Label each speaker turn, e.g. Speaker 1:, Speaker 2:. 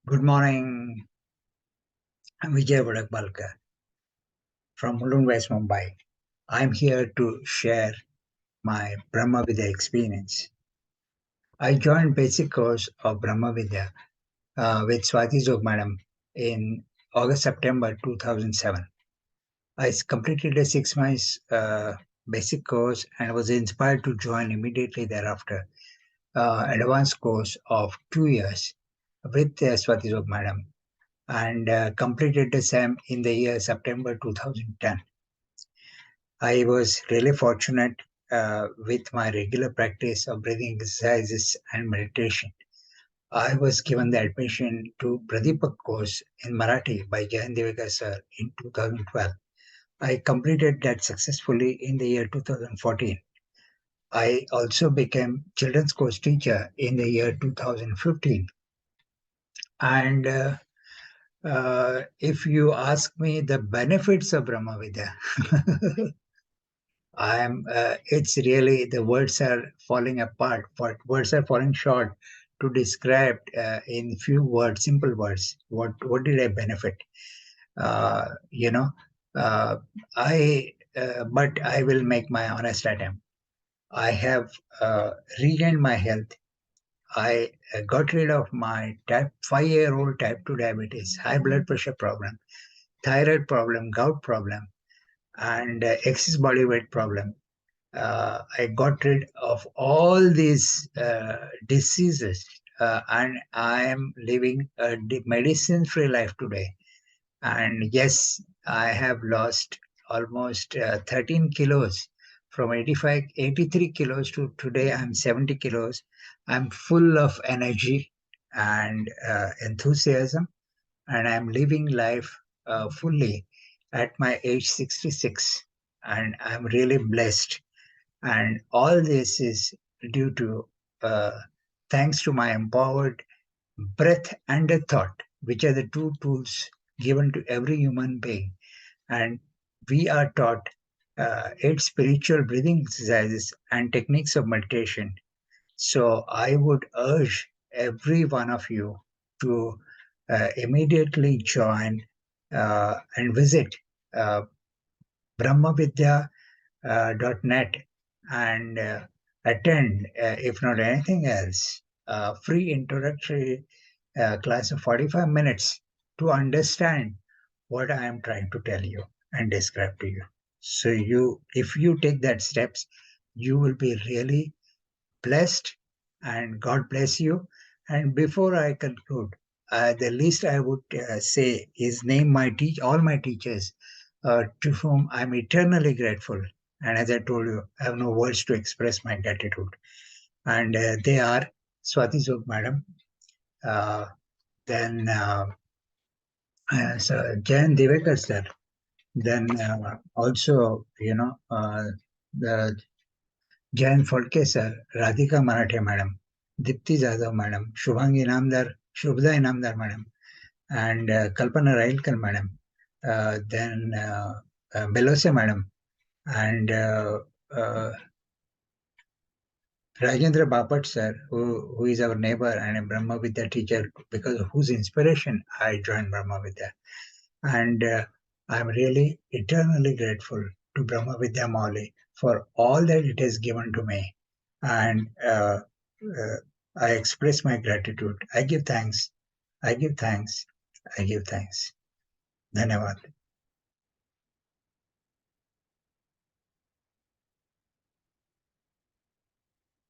Speaker 1: Good morning. I'm Vijaywadagbalkar from Mulund, West Mumbai. I'm here to share my Brahmavidy experience. I joined basic course of Brahmavidya with Swati Zog Madam in August-September 2007. I completed a 6 months basic course and was inspired to join immediately thereafter advanced course of 2 years with Swati Zog Madam and completed the same in the year September 2010. I was really fortunate with my regular practice of breathing exercises and meditation. I was given the admission to Pradipak course in Marathi by Jayan Devekar sir in 2012. I completed that successfully in the year 2014. I also became children's course teacher in the year 2015. And if you ask me the benefits of Brahmavidya, it's really, the words are falling apart, but words are falling short to describe in few words, simple words, what did I benefit? Uh, you know, uh, but I will make my honest attempt. I have regained my health. I got rid of my 5-year-old type 2 diabetes, high blood pressure problem, thyroid problem, gout problem, and excess body weight problem. I got rid of all these diseases, and I am living a medicine-free life today. And yes, I have lost almost 13 kilos from 83 kilos to today. I'm 70 kilos. I'm full of energy and enthusiasm, and I'm living life fully at my age 66. And I'm really blessed, and all this is due to, thanks to my empowered breath and a thought, which are the two tools given to every human being. And we are taught 8 spiritual breathing exercises and techniques of meditation. So I would urge every one of you to immediately join and visit uh, brahmavidya.net and attend, if not anything else, free introductory class of 45 minutes to understand what I am trying to tell you and describe to you. So if you take that steps, you will be really blessed, and God bless you. And before I conclude, the least I would say is name all my teachers to whom I'm eternally grateful. And as I told you, I have no words to express my gratitude. And they are Swati Zog Madam, then Jayan Devekar sir, then also, the Jayan Folke sir, Radhika Marathe madam, Dipti Jadhav madam, Shubhda Inamdar madam, and Kalpana Railkar madam, then Belose madam, and Rajendra Bapat sir, who is our neighbor and a Brahma Vidya teacher, because of whose inspiration I joined Brahma Vidya. And I'm really eternally grateful to Brahma Vidya Mauli for all that it has given to me. And I express my gratitude. I give thanks. I give thanks. I give thanks. Dhanyavad.